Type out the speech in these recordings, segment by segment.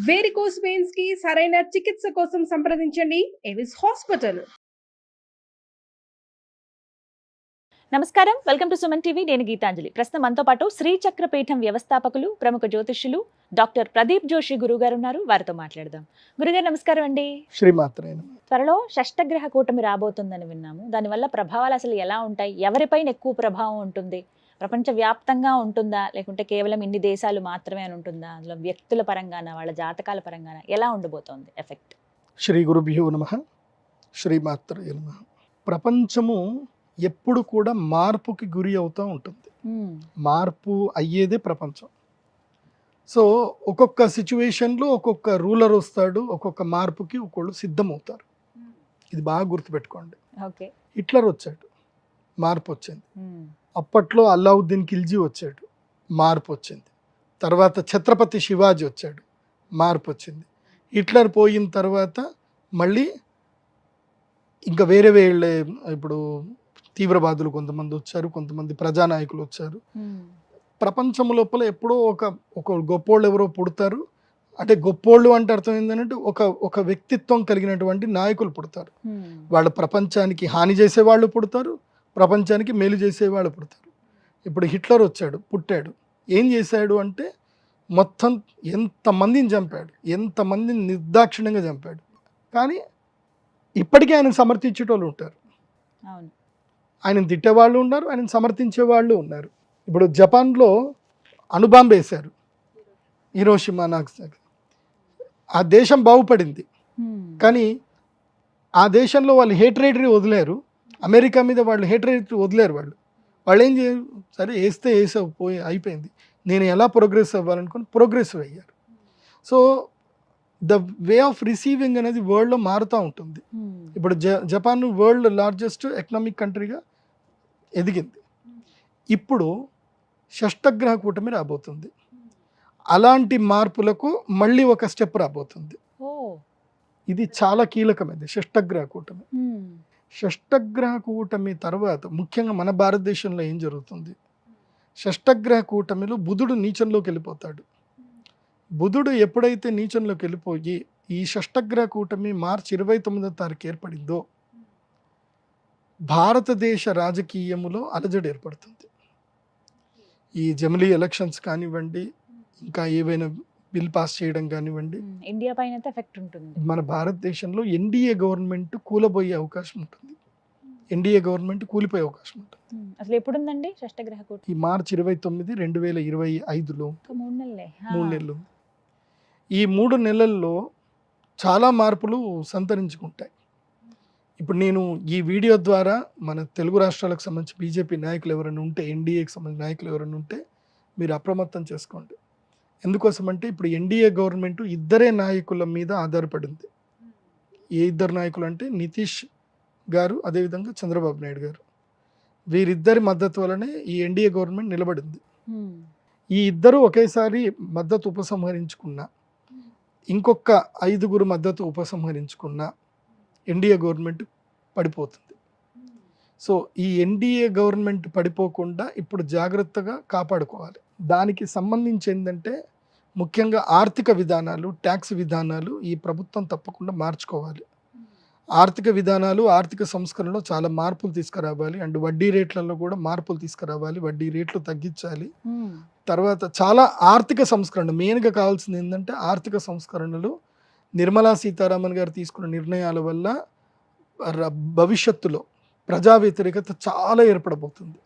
Varicose veins కి సరైన చికిత్స కోసం సంప్రదించండి ఎవిస్ హాస్పిటల్. నమస్కారం, వెల్కమ్ టు సుమన్ టీవీ. నేను గీతాంజలి. ప్రస్తుతం మనతో పాటు శ్రీచక్రపీఠం వ్యవస్థాపకులు, ప్రముఖ జ్యోతిష్యులు డాక్టర్ ప్రదీప్ జోషి గురుగారు ఉన్నారు. వారితో మాట్లాడదాం. గురుగారు నమస్కారం అండి. శ్రీమాత్రే. త్వరలో షష్టగ్రహ కూటమి రాబోతుందని విన్నాము. దానివల్ల ప్రభావాలు అసలు ఎలా ఉంటాయి? ఎవరిపైన ఎక్కువ ప్రభావం ఉంటుంది? ప్రపంచ వ్యాప్తంగా ఉంటుందా, లేకుంటే కేవలం ఇన్ని దేశాలు మాత్రమే అని ఉంటుందా? అందులో వ్యక్తుల పరంగాన, వాళ్ళ జాతకాల పరంగాన ఎలా ఉండబోతోంది ఎఫెక్ట్? శ్రీ గురుభ్యో నమః. శ్రీమాత్రే నమః. ప్రపంచము ఎప్పుడు కూడా మార్పుకి గురి అవుతూ ఉంటుంది. మార్పు అయ్యేదే ప్రపంచం. సో ఒక్కొక్క సిచ్యువేషన్లో ఒక్కొక్క రూలర్ వస్తాడు, ఒక్కొక్క మార్పుకి ఒకళ్ళు సిద్ధమవుతారు. ఇది బాగా గుర్తుపెట్టుకోండి. ఓకే. హిట్లర్ వచ్చాడు, మార్పు వచ్చింది. అప్పట్లో అల్లావుద్దీన్ ఖిల్జీ వచ్చాడు, మార్పు వచ్చింది. తర్వాత ఛత్రపతి శివాజీ వచ్చాడు, మార్పు వచ్చింది. హిట్లర్ పోయిన తర్వాత మళ్ళీ ఇంకా వేరే వేళ్ళే, ఇప్పుడు తీవ్రవాదులు కొంతమంది వచ్చారు, కొంతమంది ప్రజానాయకులు వచ్చారు. ప్రపంచం లోపల ఎప్పుడో ఒక గొప్పోళ్ళు ఎవరో పుడతారు. అంటే గొప్పోళ్ళు అంటే అర్థం ఏంటంటే ఒక వ్యక్తిత్వం కలిగినటువంటి నాయకులు పుడతారు. వాళ్ళ ప్రపంచానికి హాని చేసేవాళ్ళు పుడతారు, ప్రపంచానికి మేలు చేసేవాళ్ళు పుడతారు. ఇప్పుడు హిట్లర్ వచ్చాడు, పుట్టాడు. ఏం చేశాడు అంటే మొత్తం ఎంతమందిని చంపాడు, ఎంతమందిని నిర్దాక్షిణ్యంగా చంపాడు. కానీ ఇప్పటికీ ఆయనను సమర్థించేటోళ్ళు ఉంటారు, ఆయనను తిట్టేవాళ్ళు ఉన్నారు, ఆయనను సమర్థించే వాళ్ళు ఉన్నారు. ఇప్పుడు జపాన్లో అణుబాంబు వేశారు, హిరోషిమా నాగసాకి. ఆ దేశం బాగుపడింది, కానీ ఆ దేశంలో వాళ్ళు హేట్రేటరీ వదిలేరు. అమెరికా మీద వాళ్ళు హేట్రేటరీ వదిలేరు. వాళ్ళు ఏం చేయరు, సరే వేసావు పోయి అయిపోయింది, నేను ఎలా ప్రోగ్రెస్ అవ్వాలనుకుని ప్రోగ్రెసివ్ అయ్యారు. So the way of receiving అనేది వరల్డ్లో మారుతూ ఉంటుంది. ఇప్పుడు జపాన్ వరల్డ్ లార్జెస్ట్ ఎకనామిక్ కంట్రీగా ఎదిగింది. ఇప్పుడు షష్టగ్రహ కూటమి రాబోతుంది. అలాంటి మార్పులకు మళ్ళీ ఒక స్టెప్ రాబోతుంది. ఇది చాలా కీలకమైనది షష్టగ్రహ కూటమి. షష్టగ్రహ కూటమి తర్వాత ముఖ్యంగా మన భారతదేశంలో ఏం జరుగుతుంది, షష్టగ్రహ కూటమిలో బుధుడు నీచంలోకి వెళ్ళిపోతాడు. బుధుడు ఎప్పుడైతే నీచంలోకి వెళ్ళిపోయి ఈ షష్టగ్రహ కూటమి మార్చి 29వ తారీఖు ఏర్పడిందో భారతదేశ రాజకీయములో అలజడి ఏర్పడుతుంది. ఈ జమిలీ ఎలక్షన్స్ కానివ్వండి, ఇంకా ఏవైనా బిల్ పాస్ చేయడం కానివ్వండి, ఇండియా పైన ఎఫెక్ట్ ఉంటుంది. మన భారతదేశంలో ఎన్డీఏ గవర్నమెంట్ కూలబోయే అవకాశం ఉంటుంది, ఎన్డీఏ గవర్నమెంట్ కూలిపోయే అవకాశం ఉంటుంది. అసలు ఎప్పుడుందండి షష్టగ్రహ కూటమి? ఈ మార్చి 29, 2025లో 3 నెలలు. ఈ 3 నెలల్లో చాలా మార్పులు సంతరించుకుంటాయి. ఇప్పుడు నేను ఈ వీడియో ద్వారా మన తెలుగు రాష్ట్రాలకు సంబంధించి బీజేపీ నాయకులు ఎవరైనా ఉంటే, ఎన్డీఏకి సంబంధించిన నాయకులు ఎవరైనా ఉంటే మీరు అప్రమత్తం చేసుకోండి. ఎందుకోసం అంటే ఇప్పుడు ఎన్డీఏ గవర్నమెంట్ ఇద్దరే నాయకుల మీద ఆధారపడింది. ఏ ఇద్దరు నాయకులు అంటే నితీష్ గారు, అదేవిధంగా చంద్రబాబు నాయుడు గారు. వీరిద్దరి మద్దతు వలనే ఈ ఎన్డీఏ గవర్నమెంట్ నిలబడింది. ఈ ఇద్దరు ఒకేసారి మద్దతు ఉపసంహరించుకున్న, ఇంకొక 5గురు మద్దతు ఉపసంహరించుకున్న ఎన్డీఏ గవర్నమెంట్ పడిపోతుంది. సో ఈ ఎన్డీఏ గవర్నమెంట్ పడిపోకుండా ఇప్పుడు జాగ్రత్తగా కాపాడుకోవాలి. దానికి సంబంధించి ఏంటంటే ముఖ్యంగా ఆర్థిక విధానాలు, ట్యాక్స్ విధానాలు ఈ ప్రభుత్వం తప్పకుండా మార్చుకోవాలి. ఆర్థిక విధానాలు, ఆర్థిక సంస్కరణలో చాలా మార్పులు తీసుకురావాలి. అండ్ వడ్డీ రేట్లలో కూడా మార్పులు తీసుకురావాలి, వడ్డీ రేట్లు తగ్గించాలి. తర్వాత చాలా ఆర్థిక సంస్కరణ మెయిన్గా కావాల్సింది ఏంటంటే ఆర్థిక సంస్కరణలు. నిర్మలా సీతారామన్ గారు తీసుకున్న నిర్ణయాల వల్ల భవిష్యత్తులో ప్రజా వ్యతిరేకత చాలా ఏర్పడబోతుంది.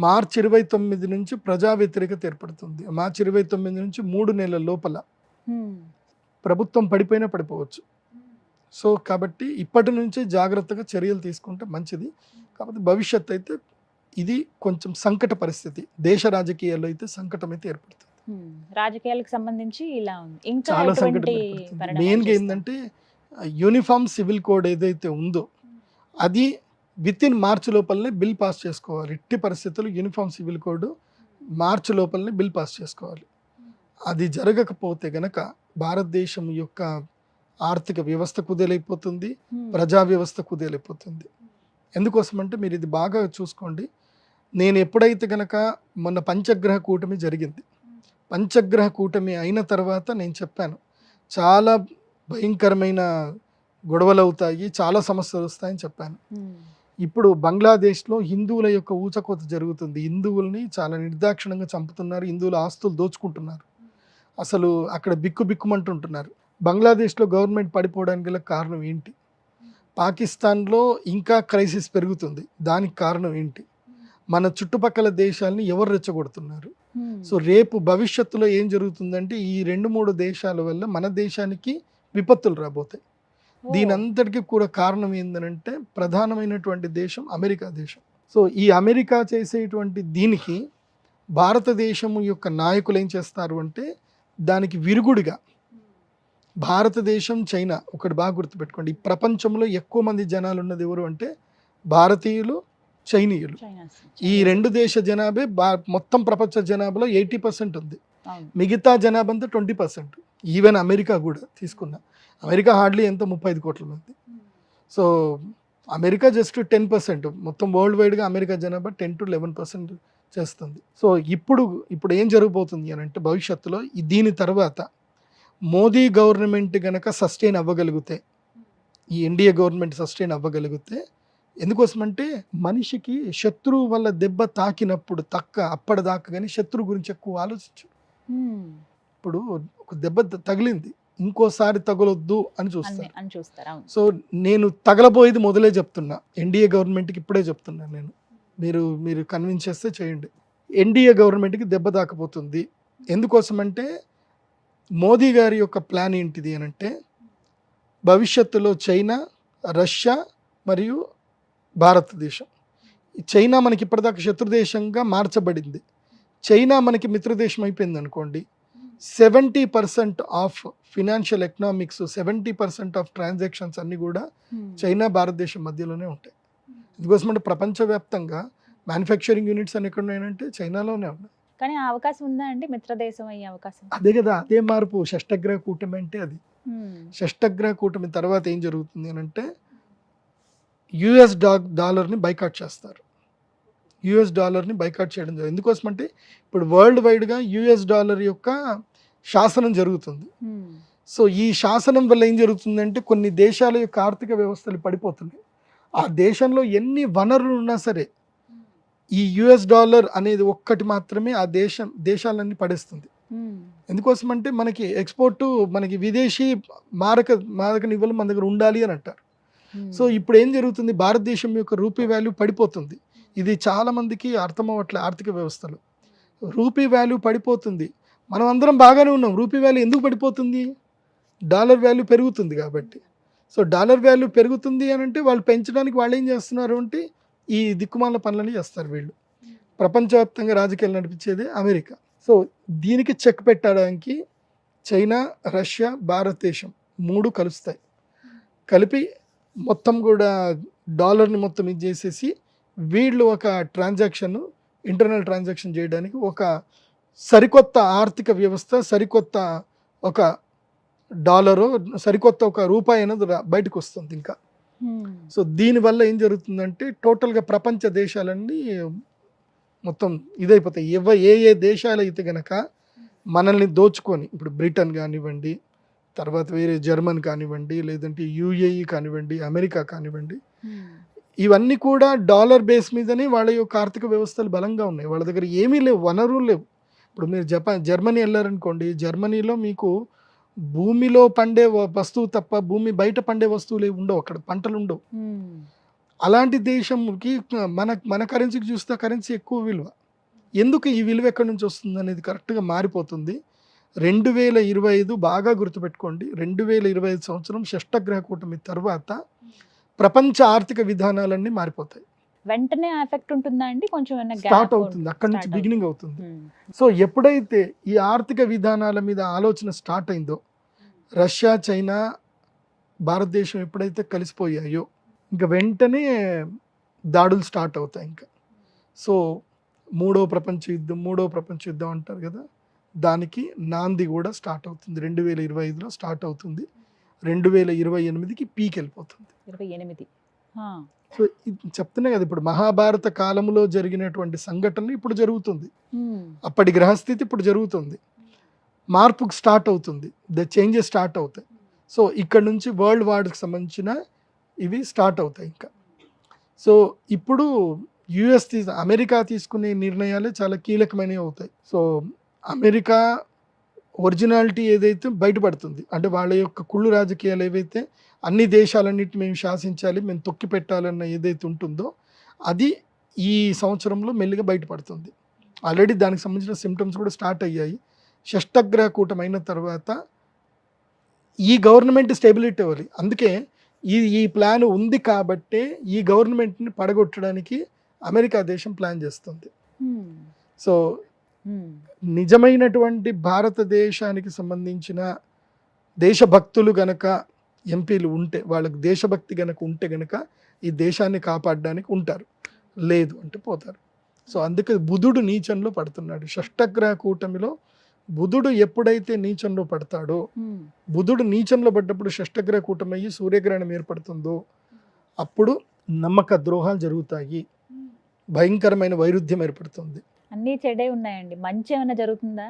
మార్చి 29 నుంచి ప్రజా వ్యతిరేకత ఏర్పడుతుంది. మార్చి 29 నుంచి 3 నెలల లోపల ప్రభుత్వం పడిపోయినా పడిపోవచ్చు. సో కాబట్టి ఇప్పటి నుంచే జాగ్రత్తగా చర్యలు తీసుకుంటే మంచిది. కాబట్టి భవిష్యత్తు అయితే ఇది కొంచెం సంకట పరిస్థితి, దేశ రాజకీయాల్లో అయితే సంకటం అయితే ఏర్పడుతుంది. రాజకీయాలకు సంబంధించి ఇలా ఉంది, ఇంకా చాలా సంకటం ఏర్పడుతుంది. మెయిన్గా ఏంటంటే యూనిఫామ్ సివిల్ కోడ్ ఏదైతే ఉందో అది వితిన్ మార్చి లోపలనే బిల్ పాస్ చేసుకోవాలి. ఎట్టి పరిస్థితుల్లో యూనిఫామ్ సివిల్ కోడ్ మార్చి లోపలనే బిల్ పాస్ చేసుకోవాలి. అది జరగకపోతే గనక భారతదేశం యొక్క ఆర్థిక వ్యవస్థ కుదేలైపోతుంది, ప్రజా వ్యవస్థ కుదేలైపోతుంది. ఎందుకోసం అంటే మీరు ఇది బాగా చూసుకోండి. నేను ఎప్పుడైతే గనక మొన్న పంచగ్రహ కూటమి జరిగింది, పంచగ్రహ కూటమి అయిన తర్వాత నేను చెప్పాను చాలా భయంకరమైన గొడవలు అవుతాయి, చాలా సమస్యలు వస్తాయని చెప్పాను. ఇప్పుడు బంగ్లాదేశ్లో హిందువుల యొక్క ఊచకోత జరుగుతుంది. హిందువుల్ని చాలా నిర్దాక్షిణంగా చంపుతున్నారు, హిందువుల ఆస్తులు దోచుకుంటున్నారు. అసలు అక్కడ బిక్కుమంటుంటున్నారు. బంగ్లాదేశ్లో గవర్నమెంట్ పడిపోవడానికి గల కారణం ఏంటి? పాకిస్తాన్లో ఇంకా క్రైసిస్ పెరుగుతుంది, దానికి కారణం ఏంటి? మన చుట్టుపక్కల దేశాలని ఎవరు రెచ్చగొడుతున్నారు? సో రేపు భవిష్యత్తులో ఏం జరుగుతుందంటే ఈ 2-3 దేశాల వల్ల మన దేశానికి విపత్తులు రాబోతాయి. దీని అంతటికీ కూడా కారణం ఏంటంటే ప్రధానమైనటువంటి దేశం అమెరికా దేశం. సో ఈ అమెరికా చేసేటువంటి దీనికి భారతదేశం యొక్క నాయకులు ఏం చేస్తారు అంటే దానికి విరుగుడిగా భారతదేశం, చైనా ఒకటి బాగా గుర్తుపెట్టుకోండి. ఈ ప్రపంచంలో ఎక్కువ మంది జనాలు ఉన్నది ఎవరు అంటే భారతీయులు, చైనీయులు. ఈ 2 దేశ జనాభా మొత్తం ప్రపంచ జనాభాలో 80% ఉంది. మిగతా జనాభా అంతా 20%. ఈవెన్ అమెరికా కూడా తీసుకున్నా, అమెరికా హార్డ్లీ ఎంత 35 కోట్ల మంది. So America just 10%. మొత్తం వరల్డ్ వైడ్గా అమెరికా జనాభా 10 to 11% చేస్తుంది. సో ఇప్పుడు ఏం జరగబోతుంది అని అంటే భవిష్యత్తులో దీని తర్వాత మోదీ గవర్నమెంట్ గనక సస్టైన్ అవ్వగలిగితే, ఈ ఎన్డీఏ గవర్నమెంట్ సస్టైన్ అవ్వగలిగితే, ఎందుకోసమంటే మనిషికి శత్రువు వల్ల దెబ్బ తాకినప్పుడు అప్పటిదాకా కానీ శత్రువు గురించి ఎక్కువ ఆలోచించు. ఇప్పుడు ఒక దెబ్బ తగిలింది, ఇంకోసారి తగలొద్దు అని చూస్తారు. సో నేను తగలబోయేది మొదలే చెప్తున్నా, ఎన్డీఏ గవర్నమెంట్కి ఇప్పుడే చెప్తున్నా నేను. మీరు కన్విన్స్ చేస్తే చేయండి. ఎన్డీఏ గవర్నమెంట్కి దెబ్బ తాకపోతుంది. ఎందుకోసమంటే మోదీ గారి యొక్క ప్లాన్ ఏంటిది అని అంటే భవిష్యత్తులో చైనా, రష్యా మరియు భారతదేశం. చైనా మనకి ఇప్పటిదాకా శత్రుదేశంగా మార్చబడింది, చైనా మనకి మిత్రదేశం అయిపోయింది అనుకోండి. 70% of financial economics, 70% of transactions అన్నీ కూడా చైనా భారతదేశం మధ్యలోనే ఉంటాయి. ఎందుకోసమంటే ప్రపంచవ్యాప్తంగా మ్యానుఫ్యాక్చరింగ్ యూనిట్స్ అని ఎక్కడ ఉన్నాయంటే చైనాలోనే ఉన్నాయి. కానీ ఆ అవకాశం ఉందా అండి మిత్రదేశం అయ్యే అవకాశం? అదే కదా, అదే మార్పు. షష్టగ్రహ కూటమి అంటే అది. షష్టగ్రహ కూటమి తర్వాత ఏం జరుగుతుంది అని అంటే యుఎస్ డాలర్ని బైకాట్ చేస్తారు. యుఎస్ డాలర్ని బైకాట్ చేయడం జరుగుతుంది. ఎందుకోసమంటే ఇప్పుడు వరల్డ్ వైడ్గా యుఎస్ డాలర్ యొక్క శాసనం జరుగుతుంది. సో ఈ శాసనం వల్ల ఏం జరుగుతుందంటే కొన్ని దేశాల యొక్క ఆర్థిక వ్యవస్థలు పడిపోతున్నాయి. ఆ దేశంలో ఎన్ని వనరులు ఉన్నా సరే ఈ యుఎస్ డాలర్ అనేది ఒక్కటి మాత్రమే ఆ దేశాలన్నీ పడేస్తుంది. ఎందుకోసమంటే మనకి ఎక్స్పోర్ట్, మనకి విదేశీ మారక నిల్వలు మన దగ్గర ఉండాలి అని అంటారు. సో ఇప్పుడు ఏం జరుగుతుంది, భారతదేశం యొక్క రూపీ వాల్యూ పడిపోతుంది. ఇది చాలా మందికి అర్థం అవ్వట్లే. ఆర్థిక వ్యవస్థలో రూపీ వాల్యూ పడిపోతుంది. మనం అందరం బాగానే ఉన్నాం, రూపీ వాల్యూ ఎందుకు పడిపోతుంది? డాలర్ వాల్యూ పెరుగుతుంది కాబట్టి. సో డాలర్ వాల్యూ పెరుగుతుంది అని అంటే వాళ్ళు పెంచడానికి వాళ్ళు ఏం చేస్తున్నారు అంటే ఈ దిక్కుమాల పనులని చేస్తారు వీళ్ళు. ప్రపంచవ్యాప్తంగా రాజకీయాలు నడిపించేది అమెరికా. సో దీనికి చెక్ పెట్టడానికి చైనా, రష్యా, భారతదేశం 3 కలుస్తాయి. కలిపి మొత్తం కూడా డాలర్ని మొత్తం ఇది చేసేసి వీళ్ళు ఒక ఇంటర్నల్ ట్రాన్సాక్షన్ చేయడానికి ఒక సరికొత్త ఆర్థిక వ్యవస్థ, సరికొత్త ఒక డాలరు, సరికొత్త ఒక రూపాయి అనేది బయటకు వస్తుంది ఇంకా. సో దీనివల్ల ఏం జరుగుతుందంటే టోటల్గా ప్రపంచ దేశాలన్నీ మొత్తం ఇదైపోతాయి. ఏ దేశాలు అయితే గనక మనల్ని దోచుకొని, ఇప్పుడు బ్రిటన్ కానివ్వండి, తర్వాత వేరే జర్మన్ కానివ్వండి, లేదంటే యుఏఈ కానివ్వండి, అమెరికా కానివ్వండి, ఇవన్నీ కూడా డాలర్ బేస్ మీదనే వాళ్ళ యొక్క ఆర్థిక వ్యవస్థలు బలంగా ఉన్నాయి. వాళ్ళ దగ్గర ఏమీ లేవు, వనరులు లేవు. ఇప్పుడు మీరు జర్మనీ వెళ్ళారనుకోండి, జర్మనీలో మీకు భూమిలో పండే వస్తువు తప్ప భూమి బయట పండే వస్తువులు ఉండవు, అక్కడ పంటలు ఉండవు. అలాంటి దేశంకి మన కరెన్సీకి చూస్తే కరెన్సీ ఎక్కువ విలువ. ఎందుకు ఈ విలువ ఎక్కడి నుంచి వస్తుంది అనేది కరెక్ట్గా మారిపోతుంది. 2025 బాగా గుర్తుపెట్టుకోండి, 2025 సంవత్సరం షష్టగ్రహ కూటమి తర్వాత ప్రపంచ ఆర్థిక విధానాలన్నీ మారిపోతాయి. వెంటనే ఎఫెక్ట్ ఉంటుందా అండి? కొంచెం స్టార్ట్ అవుతుంది, అక్కడి నుంచి బిగినింగ్ అవుతుంది. సో ఎప్పుడైతే ఈ ఆర్థిక విధానాల మీద ఆలోచన స్టార్ట్ అయిందో, రష్యా, చైనా, భారతదేశం ఎప్పుడైతే కలిసిపోయాయో ఇంకా వెంటనే దాడులు స్టార్ట్ అవుతాయి ఇంకా. సో మూడో ప్రపంచ యుద్ధం అంటారు కదా, దానికి నాంది కూడా స్టార్ట్ అవుతుంది. 2025లో స్టార్ట్ అవుతుంది, 2028కి పీక్ వెళ్ళిపోతుంది. 28. సో చెప్తున్నా కదా, ఇప్పుడు మహాభారత కాలంలో జరిగినటువంటి సంఘటన ఇప్పుడు జరుగుతుంది, అప్పటి గ్రహస్థితి ఇప్పుడు జరుగుతుంది. మార్పుకు స్టార్ట్ అవుతుంది, ద చేంజెస్ స్టార్ట్ అవుతాయి. సో ఇక్కడ నుంచి వరల్డ్ వార్కి సంబంధించిన ఇవి స్టార్ట్ అవుతాయి ఇంకా. సో ఇప్పుడు అమెరికా తీసుకునే నిర్ణయాలే చాలా కీలకమైనవి అవుతాయి. సో అమెరికా ఒరిజినాలిటీ ఏదైతే బయటపడుతుంది, అంటే వాళ్ళ యొక్క కుళ్ళు రాజకీయాలు ఏవైతే అన్ని దేశాలన్నిటి మేము శాసించాలి, మేము తొక్కి పెట్టాలన్న ఏదైతే ఉంటుందో అది ఈ సంవత్సరంలో మెల్లిగా బయటపడుతుంది. ఆల్రెడీ దానికి సంబంధించిన సిమ్టమ్స్ కూడా స్టార్ట్ అయ్యాయి. షష్టగ్రహ కూటమి అయిన తర్వాత ఈ గవర్నమెంట్ స్టెబిలిటీ అవ్వాలి. అందుకే ఈ ప్లాన్ ఉంది కాబట్టే ఈ గవర్నమెంట్ని పడగొట్టడానికి అమెరికా దేశం ప్లాన్ చేస్తుంది. సో నిజమైనటువంటి భారతదేశానికి సంబంధించిన దేశభక్తులు గనక ఎంపీలు ఉంటే, వాళ్ళకి దేశభక్తి గనక ఉంటే గనక ఈ దేశాన్ని కాపాడడానికి ఉంటారు, లేదు అంటే పోతారు. సో అందుకే బుధుడు నీచంలో పడుతున్నాడు. షష్టగ్రహ కూటమిలో బుధుడు ఎప్పుడైతే నీచంలో పడతాడో, బుధుడు నీచంలో పడ్డప్పుడు షష్టగ్రహ కూటమి అయ్యి సూర్యగ్రహణం ఏర్పడుతుందో అప్పుడు నమ్మక ద్రోహాలు జరుగుతాయి, భయంకరమైన వైరుధ్యం ఏర్పడుతుంది. అన్నీ చెడే ఉన్నాయండి, మంచి ఏమైనా జరుగుతుందా?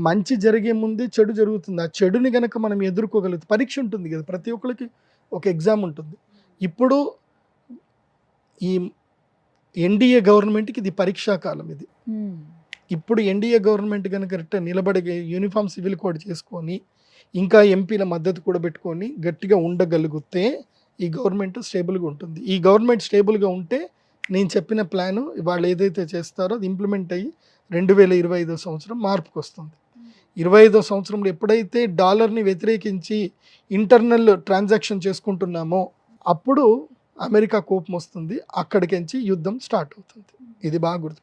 మంచి జరిగే ముందే చెడు జరుగుతుంది. ఆ చెడుని గనక మనం ఎదుర్కోగలుగుతాం. పరీక్ష ఉంటుంది కదా, ప్రతి ఒక్కరికి ఒక ఎగ్జామ్ ఉంటుంది. ఇప్పుడు ఈ ఎన్డీఏ గవర్నమెంట్కి ఇది పరీక్షా కాలం. ఇది ఇప్పుడు ఎన్డీఏ గవర్నమెంట్ కనుక నిలబడే యూనిఫామ్ సివిల్ కోడ్ చేసుకొని ఇంకా ఎంపీల మద్దతు కూడా పెట్టుకొని గట్టిగా ఉండగలిగితే ఈ గవర్నమెంట్ స్టేబుల్గా ఉంటుంది. ఈ గవర్నమెంట్ స్టేబుల్గా ఉంటే నేను చెప్పిన ప్లాను వాళ్ళు ఏదైతే చేస్తారో అది ఇంప్లిమెంట్ అయ్యి 2025 సంవత్సరం మార్పుకు వస్తుంది. 25వ సంవత్సరంలో ఎప్పుడైతే డాలర్ని వ్యతిరేకించి ఇంటర్నల్ ట్రాన్సాక్షన్ చేసుకుంటున్నామో అప్పుడు అమెరికా కోపం వస్తుంది, అక్కడికించి యుద్ధం స్టార్ట్ అవుతుంది. ఇది బాగా గుర్తుపెట్టుకోండి.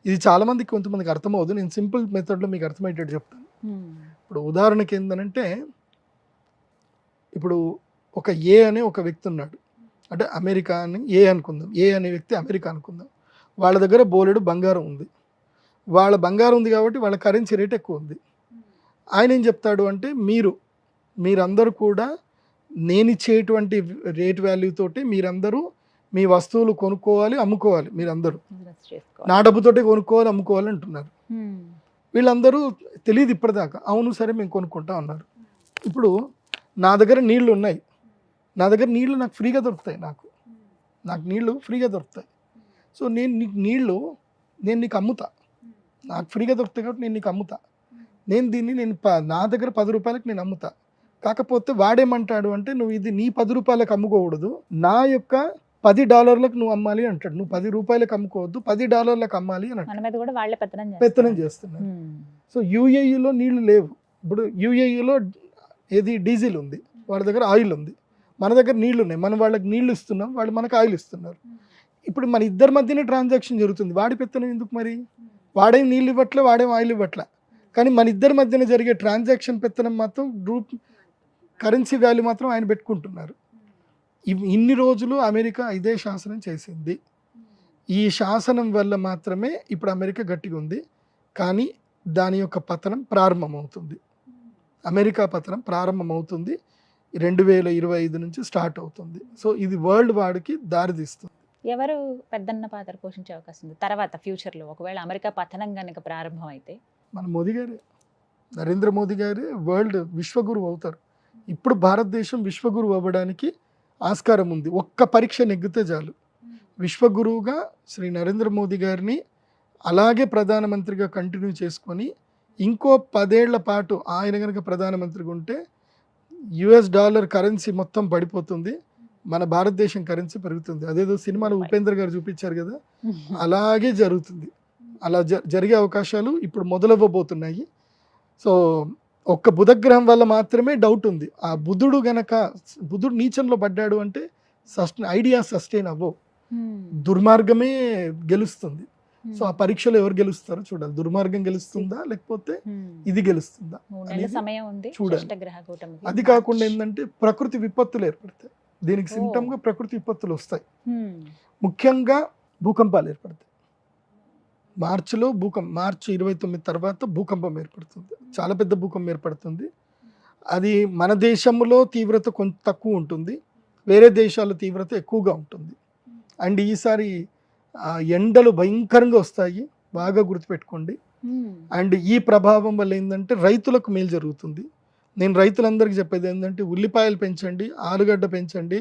ఇది చాలామందికి కొంతమందికి అర్థమవుతుంది. నేను సింపుల్ మెథడ్లో మీకు అర్థమయ్యేటట్టు చెప్తాను. ఇప్పుడు ఉదాహరణకి ఏంటంటే, ఇప్పుడు ఒక ఏ అనే ఒక వ్యక్తి ఉన్నాడు, అంటే అమెరికా అని ఏ అనుకుందాం, ఏ అనే వ్యక్తి అమెరికా అనుకుందాం. వాళ్ళ దగ్గర బోలెడు బంగారం ఉంది. వాళ్ళ బంగారం ఉంది కాబట్టి వాళ్ళ కరెన్సీ రేట్ ఎక్కువ ఉంది. ఆయన ఏం చెప్తాడు అంటే, మీరందరూ కూడా నేను ఇచ్చేటువంటి రేట్ వాల్యూ తోటి మీరందరూ మీ వస్తువులు కొనుక్కోవాలి, అమ్ముకోవాలి. మీరందరూ నా డబ్బుతోటి కొనుక్కోవాలి, అమ్ముకోవాలి అంటున్నారు. వీళ్ళందరూ తెలియదు ఇప్పటిదాకా. అవును సరే మేము కొనుక్కుంటాం అన్నారు. ఇప్పుడు నా దగ్గర నీళ్లు ఉన్నాయి, నా దగ్గర నీళ్లు నాకు ఫ్రీగా దొరుకుతాయి, నాకు నీళ్లు ఫ్రీగా దొరుకుతాయి. సో నేను నీకు అమ్ముతా, నాకు ఫ్రీగా దొరుకుతాయి కాబట్టి నేను నీకు అమ్ముతా. నా దగ్గర 10 రూపాయలకు నేను అమ్ముతా. కాకపోతే వాడేమంటాడు అంటే, నువ్వు ఇది నీ 10 రూపాయలకు అమ్ముకోకూడదు, నా యొక్క $10 నువ్వు అమ్మాలి అంటాడు. నువ్వు 10 రూపాయలకు అమ్ముకోవద్దు, $10 అమ్మాలి అని అంటాడు. పెత్తనం చేస్తున్నారు. సో యూఏఈలో నీళ్లు లేవు. ఇప్పుడు యూఏఈలో ఏది డీజిల్ ఉంది, వాళ్ళ దగ్గర ఆయిల్ ఉంది, మన దగ్గర నీళ్లు ఉన్నాయి. మనం వాళ్ళకి నీళ్లు ఇస్తున్నాం, వాళ్ళు మనకు ఆయిల్ ఇస్తున్నారు. ఇప్పుడు మన ఇద్దరి మధ్యనే ట్రాన్సాక్షన్ జరుగుతుంది. వాడి పెత్తనం ఎందుకు మరి? వాడేం నీళ్ళు ఇవ్వట్లే, వాడేం ఆయిల్ ఇవ్వట్లే. కానీ మన ఇద్దరి మధ్యన జరిగే ట్రాన్సాక్షన్ పెత్తనం మాత్రం కరెన్సీ వాల్యూ మాత్రం ఆయన పెట్టుకుంటున్నారు. ఇన్ని రోజులు అమెరికా ఇదే శాసనం చేసింది. ఈ శాసనం వల్ల మాత్రమే ఇప్పుడు అమెరికా గట్టిగా ఉంది. కానీ దాని యొక్క పతనం ప్రారంభమవుతుంది. అమెరికా పతనం ప్రారంభమవుతుంది 2025 నుంచి స్టార్ట్ అవుతుంది. సో ఇది వరల్డ్ వార్కి దారితీస్తుంది. ఎవరు పెద్దన్న పాత్ర పోషించే అవకాశం ఉంది తర్వాత ఫ్యూచర్లో ఒకవేళ అమెరికా పతనం కనుక ప్రారంభం అయితే? మన మోదీ గారే, నరేంద్ర మోదీ గారే వరల్డ్ విశ్వగురువు అవుతారు. ఇప్పుడు భారతదేశం విశ్వగురువు అవ్వడానికి ఆస్కారం ఉంది. ఒక్క పరీక్ష నెగ్గితే చాలు. విశ్వగురువుగా శ్రీ నరేంద్ర మోదీ గారిని అలాగే ప్రధానమంత్రిగా కంటిన్యూ చేసుకొని ఇంకో 10 ఏళ్ల పాటు ఆయన కనుక ప్రధానమంత్రిగా ఉంటే $US కరెన్సీ మొత్తం పడిపోతుంది, మన భారతదేశం కరెన్సీ పెరుగుతుంది. అదేదో సినిమాలో ఉపేంద్ర గారు చూపించారు కదా, అలాగే జరుగుతుంది. అలా జరిగే అవకాశాలు ఇప్పుడు మొదలవ్వబోతున్నాయి. సో ఒక్క బుధగ్రహం వల్ల మాత్రమే డౌట్ ఉంది. ఆ బుధుడు నీచంలో పడ్డాడు అంటే ఐడియా సస్టైన్ అవ్వవు, దుర్మార్గమే గెలుస్తుంది. సో ఆ పరీక్షలో ఎవరు గెలుస్తారో చూడాలి. దుర్మార్గం గెలుస్తుందా లేకపోతే ఇది గెలుస్తుందా చూడాలి. అది కాకుండా ఏంటంటే ప్రకృతి విపత్తులు ఏర్పడతాయి. దీనికి సిమ్టమ్ గా ప్రకృతి విపత్తులు వస్తాయి. ముఖ్యంగా భూకంపాలు ఏర్పడతాయి. మార్చి 29 తర్వాత భూకంపం ఏర్పడుతుంది. చాలా పెద్ద భూకంపం ఏర్పడుతుంది. అది మన దేశంలో తీవ్రత కొంచెం తక్కువ ఉంటుంది, వేరే దేశాల తీవ్రత ఎక్కువగా ఉంటుంది. అండ్ ఈసారి ఎండలు భయంకరంగా వస్తాయి, బాగా గుర్తుపెట్టుకోండి. అండ్ ఈ ప్రభావం వల్ల ఏంటంటే రైతులకు మేలు జరుగుతుంది. నేను రైతులందరికీ చెప్పేది ఏంటంటే ఉల్లిపాయలు పెంచండి, ఆలుగడ్డ పెంచండి,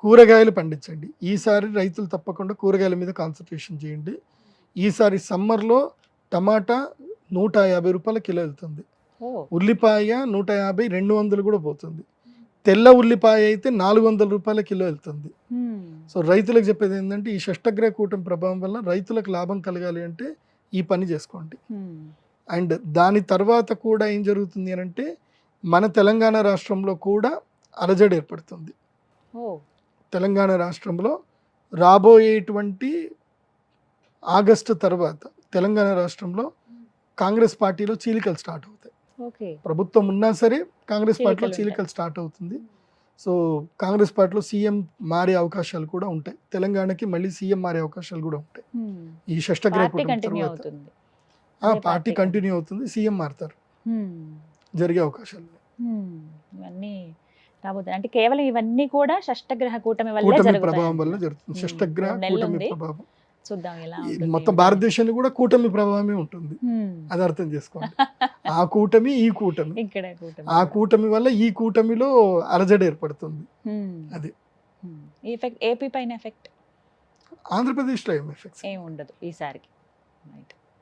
కూరగాయలు పండించండి. ఈసారి రైతులు తప్పకుండా కూరగాయల మీద కాన్సన్ట్రేషన్ చేయండి. ఈసారి సమ్మర్లో టమాటా 150 రూపాయల కిలో వెళ్తుంది, ఉల్లిపాయ 150, 200 కూడా పోతుంది. తెల్ల ఉల్లిపాయ అయితే 400 రూపాయల కిలో వెళ్తుంది. సో రైతులకు చెప్పేది ఏంటంటే ఈ షష్టగ్రహ కూటమి ప్రభావం వల్ల రైతులకు లాభం కలగాలి అంటే ఈ పని చేసుకోండి. అండ్ దాని తర్వాత కూడా ఏం జరుగుతుంది అని అంటే మన తెలంగాణ రాష్ట్రంలో కూడా అలజడి ఏర్పడుతుంది. తెలంగాణ రాష్ట్రంలో రాబోయేటువంటి ఆగస్టు తర్వాత తెలంగాణ రాష్ట్రంలో కాంగ్రెస్ పార్టీలో చీలికలు స్టార్ట్ అవుతాయి. ప్రభుత్వం ఉన్నా సరే కాంగ్రెస్ పార్టీలో చీలికలు స్టార్ట్ అవుతుంది. సో కాంగ్రెస్ పార్టీలో సీఎం మారే అవకాశాలు కూడా ఉంటాయి. తెలంగాణకి మళ్ళీ సీఎం మారే అవకాశాలు కూడా ఉంటాయి. ఈ షష్టగ్రహ కూటమి తర్వాత పార్టీ కంటిన్యూ అవుతుంది, సీఎం మారుతారు, జరిగే అవకాశాలు ఇవన్నీ రాబోతుంది. అంటే కేవలం ఇవన్నీ కూడా షష్టగ్రహ కూటమి ప్రభావం వల్ల జరుగుతుంది. షష్టగ్రహ కూటమి ప్రభావం చూద్దాం ఎలా మొత్తం భారతదేశాన్ని కూడా కూటమి ప్రభావమే ఉంటుంది, అది అర్థం చేసుకోండి. ఆ కూటమి ఈ కూటమి, ఆ కూటమి వల్ల ఈ కూటమిలో అలజడి ఏర్పడుతుంది. అది ఏపీ పైన ఎఫెక్ట్, ఆంధ్రప్రదేశ్లో ఏం ఎఫెక్ట్స్ ఏమి ఉండదు ఈసారికి.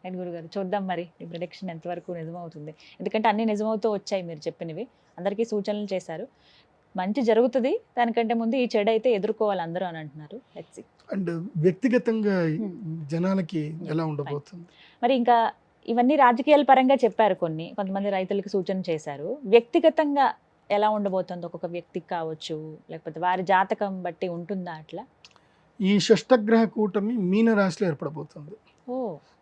రైట్ గురుగారు, చూద్దాం మరి ఈ ప్రిడిక్షన్ ఎంతవరకు నిజమవుతుంది. ఎందుకంటే అన్ని నిజమవుతూ వచ్చాయి, మీరు చెప్పినవి అందరికీ సూచనలు చేశారు. మంచి జరుగుతుంది, దానికంటే ముందు ఈ చెడు అయితే ఎదుర్కోవాలి అందరూ అని అంటున్నారు. అండ్ వ్యక్తిగతంగా జనాలకి ఎలా ఉండబోతుంది మరి. ఇంకా ఇవన్నీ రాజకీయాల పరంగా చెప్పారు, కొంతమంది రైతులకు సూచన చేశారు. వ్యక్తిగతంగా ఎలా ఉండబోతుంది ఒక్కొక్క వ్యక్తికి కావచ్చు, లేకపోతే వారి జాతకం బట్టి ఉంటుందా అట్లా? ఈ షష్టగ్రహ కూటమి మీన రాశిలో ఏర్పడబోతుంది.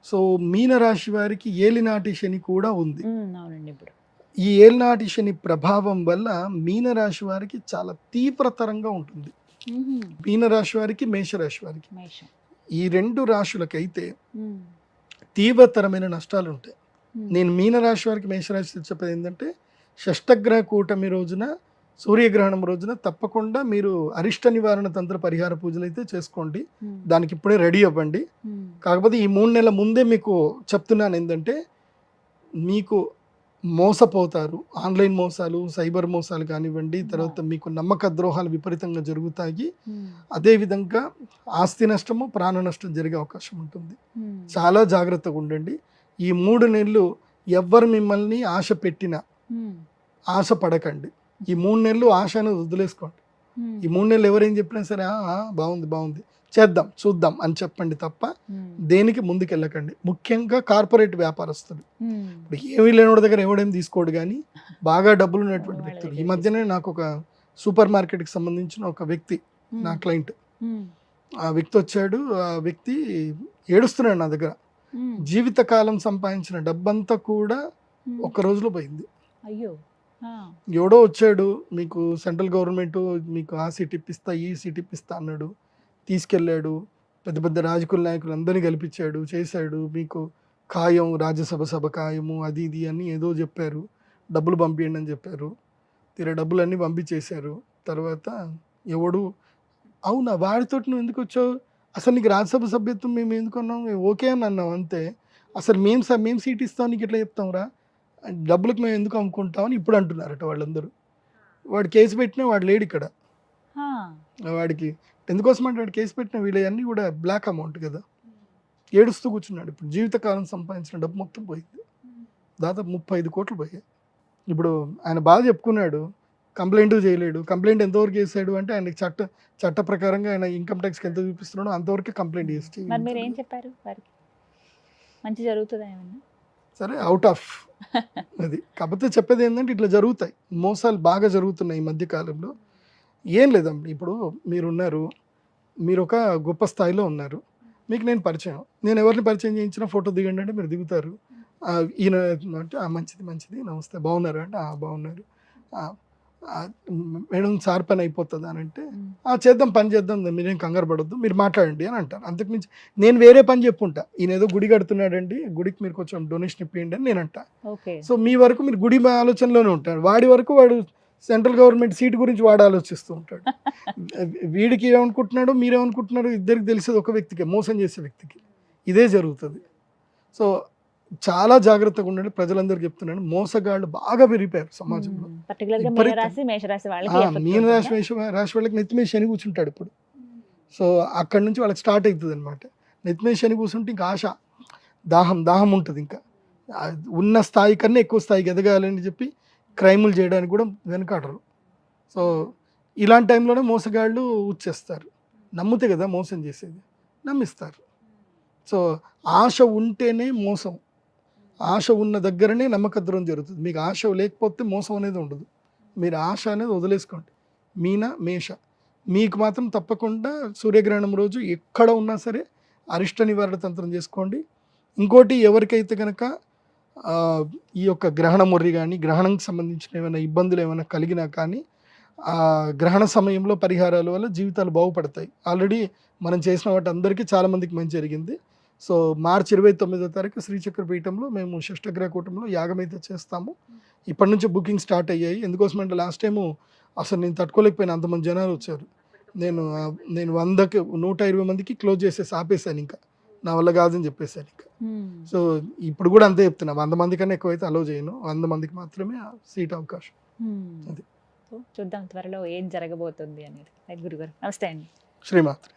సో మీన రాశి వారికి ఏలినాటి శని కూడా ఉంది. అవునండి. ఇప్పుడు ఈ ఏలినాటి శని ప్రభావం వల్ల మీన రాశి వారికి చాలా తీవ్రతరంగా ఉంటుంది. మీన రాశి వారికి, మేషరాశి వారికి, ఈ రెండు రాశులకైతే తీవ్రతరమైన నష్టాలు ఉంటాయి. నేను మీన రాశి వారికి, మేషరాశి చెప్పేది ఏంటంటే షష్టగ్రహ కూటమి రోజున, సూర్యగ్రహణం రోజున తప్పకుండా మీరు అరిష్ట నివారణ తంత్ర పరిహార పూజలు అయితే చేసుకోండి. దానికి ఇప్పుడే రెడీ అవ్వండి. కాకపోతే ఈ 3 నెలల ముందే మీకు చెప్తున్నాను ఏంటంటే మీకు మోసపోతారు. ఆన్లైన్ మోసాలు, సైబర్ మోసాలు కానివ్వండి, తర్వాత మీకు నమ్మక ద్రోహాలు విపరీతంగా జరుగుతాయి. అదేవిధంగా ఆస్తి నష్టము, ప్రాణ నష్టం జరిగే అవకాశం ఉంటుంది. చాలా జాగ్రత్తగా ఉండండి. ఈ 3 నెలలు ఎవ్వరు మిమ్మల్ని ఆశ పెట్టినా ఆశ పడకండి. ఈ 3 నెలలు ఆశను వదిలేసుకోండి. ఈ 3 నెలలు ఎవరేం చెప్పినా సరే బాగుంది బాగుంది చేద్దాం చూద్దాం అని చెప్పండి తప్ప దేనికి ముందుకెళ్ళకండి. ముఖ్యంగా కార్పొరేట్ వ్యాపారస్తులు, ఇప్పుడు ఏమీ లేనివాడి దగ్గర ఎవడేం తీసుకోడు, కానీ బాగా డబ్బులు ఉన్నటువంటి వ్యక్తులు. ఈ మధ్యనే నాకు ఒక సూపర్ మార్కెట్కి సంబంధించిన ఒక వ్యక్తి, నా క్లయింట్, ఆ వ్యక్తి వచ్చాడు. ఆ వ్యక్తి ఏడుస్తున్నాడు నా దగ్గర. జీవితకాలం సంపాదించిన డబ్బంతా కూడా ఒక్క రోజులో పోయింది. అయ్యో, ఎవడో వచ్చాడు, మీకు సెంట్రల్ గవర్నమెంట్ మీకు ఆ సీట్ ఇప్పిస్తా, ఈ సీట్ ఇప్పిస్తా అన్నాడు. తీసుకెళ్ళాడు, పెద్ద పెద్ద రాజకీయ నాయకులు అందరినీ కల్పించాడు, చేశాడు. మీకు ఖాయం, రాజ్యసభ ఖాయము, అది ఇది అని ఏదో చెప్పారు. డబ్బులు పంపించండి అని చెప్పారు. తీరా డబ్బులన్నీ పంపించేశారు. తర్వాత ఎవడు అవునా వాడితో నువ్వు ఎందుకు వచ్చావు, అసలు నీకు రాజ్యసభ సభ్యత్వం మేము ఎందుకున్నాం, ఓకే అని అన్నాం అంతే, అసలు మేము సీట్ ఇస్తాం నీకు ఇట్లా చెప్తాం రా, డబ్బులకు మేము ఎందుకు అమ్ముకుంటామని ఇప్పుడు అంటున్నారట వాళ్ళందరూ. వాడు కేసు పెట్టినా వాడు లేడు ఇక్కడ. వాడికి ఎందుకోసం అంటే వాడు కేసు పెట్టిన వీళ్ళన్నీ కూడా బ్లాక్ అమౌంట్ కదా, ఏడుస్తూ కూర్చున్నాడు. ఇప్పుడు జీవితకాలం సంపాదించిన డబ్బు మొత్తం పోయింది, దాదాపు 35 కోట్లు పోయాయి. ఇప్పుడు ఆయన బాగా చెప్పుకున్నాడు, కంప్లైంట్ చేయలేడు. కంప్లైంట్ ఎంతవరకు చేశాడు అంటే ఆయనకి చట్ట ప్రకారంగా ఆయన ఇన్కమ్ ట్యాక్స్కి ఎంత చూపిస్తున్నాడో అంతవరకు కంప్లైంట్ చేసి చెప్పారు వారికి మంచి జరుగుతుందా ఏమన్నా సరే అవుట్ ఆఫ్ అది. కాకపోతే చెప్పేది ఏంటంటే ఇట్లా జరుగుతాయి, మోసాలు బాగా జరుగుతున్నాయి ఈ మధ్యకాలంలో. ఏం లేదండి, ఇప్పుడు మీరున్నారు, మీరు ఒక గొప్ప స్థాయిలో ఉన్నారు, మీకు నేను పరిచయం, నేను ఎవరిని పరిచయం చేయించినా ఫోటో దిగండి అంటే మీరు దిగుతారు. ఈయన అంటే మంచిది నమస్తే బాగున్నారు అంటే బాగున్నారు, మేడం సార్ పని అయిపోతుందా అని అంటే చేద్దాం పని చేద్దాం మీరేం కంగారు పడొద్దు మీరు మాట్లాడండి అని అంటారు. అంతకుమించి నేను వేరే పని చెప్పుంటా, ఈయన ఏదో గుడి కడుతున్నాడండి, గుడికి మీరు కొంచెం డొనేషన్ ఇప్పియండి అని నేను అంటా. సో మీ వరకు మీరు గుడి ఆలోచనలోనే ఉంటారు, వాడి వరకు వాడు సెంట్రల్ గవర్నమెంట్ సీట్ గురించి వాడు ఆలోచిస్తూ ఉంటాడు. వీడికి ఏమనుకుంటున్నాడో మీరేమనుకుంటున్నాడో ఇద్దరికి తెలిసేది ఒక వ్యక్తికి, మోసం చేసే వ్యక్తికి. ఇదే జరుగుతుంది. సో చాలా జాగ్రత్తగా ఉండండి. ప్రజలందరికీ చెప్తున్నాను, మోసగాళ్ళు బాగా పెరిగిపోయారు సమాజంలో. పర్టికులర్ గా విపరీతం. మీనరాశి మేషరాశి వాళ్ళకి ఆ, effect మీన ఉంటుందా? రాశి వాళ్ళకి నెత్తిమీద శని కూర్చుంటాడు ఇప్పుడు. సో అక్కడి నుంచి వాళ్ళకి స్టార్ట్ అవుతుంది అనమాట. నెత్తిమీద శని కూర్చుంటే ఇంకా ఆశ, దాహం ఉంటుంది. ఇంకా ఆ ఉన్న స్థాయి కన్నా ఎక్కువ స్థాయికి ఎదగాలని చెప్పి క్రైములు చేయడానికి కూడా వెనకాడరు. సో ఇలాంటి టైంలోనే మోసగాళ్ళు వచ్చేస్తారు. నమ్మితే కదా మోసం చేసేది, నమ్మిస్తారు. సో ఆశ ఉంటేనే మోసం, ఆశ ఉన్న దగ్గరనే నమ్మకద్రోహం జరుగుతుంది. మీకు ఆశ లేకపోతే మోసం అనేది ఉండదు. మీరు ఆశ అనేది వదిలేసుకోండి. మీన మేష మీకు మాత్రం తప్పకుండా సూర్యగ్రహణం రోజు ఎక్కడ ఉన్నా సరే అరిష్ట నివారణ తంత్రం చేసుకోండి. ఇంకోటి, ఎవరికైతే కనుక ఈ యొక్క గ్రహణ మొర్రి కానీ గ్రహణంకి సంబంధించిన ఏమైనా ఇబ్బందులు ఏమైనా కలిగినా కానీ గ్రహణ సమయంలో పరిహారాల వల్ల జీవితాలు బాగుపడతాయి. ఆల్రెడీ మనం చేసిన వాటి అందరికీ చాలామందికి మంచి జరిగింది. సో మార్చి 29వ తారీఖు శ్రీచక్ర పీఠంలో మేము షష్టగ్రహ కూటంలో యాగం అయితే చేస్తాము. ఇప్పటి నుంచి బుకింగ్ స్టార్ట్ అయ్యాయి. ఎందుకోసమంటే లాస్ట్ టైము అసలు నేను తట్టుకోలేకపోయినా, అంతమంది జనాలు వచ్చారు. నేను 100కి 120 మందికి క్లోజ్ చేసేసి ఆపేశాను. ఇంకా నా వల్ల కాదని చెప్పేశాను. ఇంకా సో ఇప్పుడు కూడా అంతే చెప్తున్నా, 100 మంది కన్నా ఎక్కువైతే అలో చేయను. 100 మందికి మాత్రమే సీట్ అవకాశం. అది చూద్దాం త్వరలో ఏం జరగబోతుంది అనేది. రైట్ గురుగారు, నమస్తే అండి. శ్రీమాత్రే.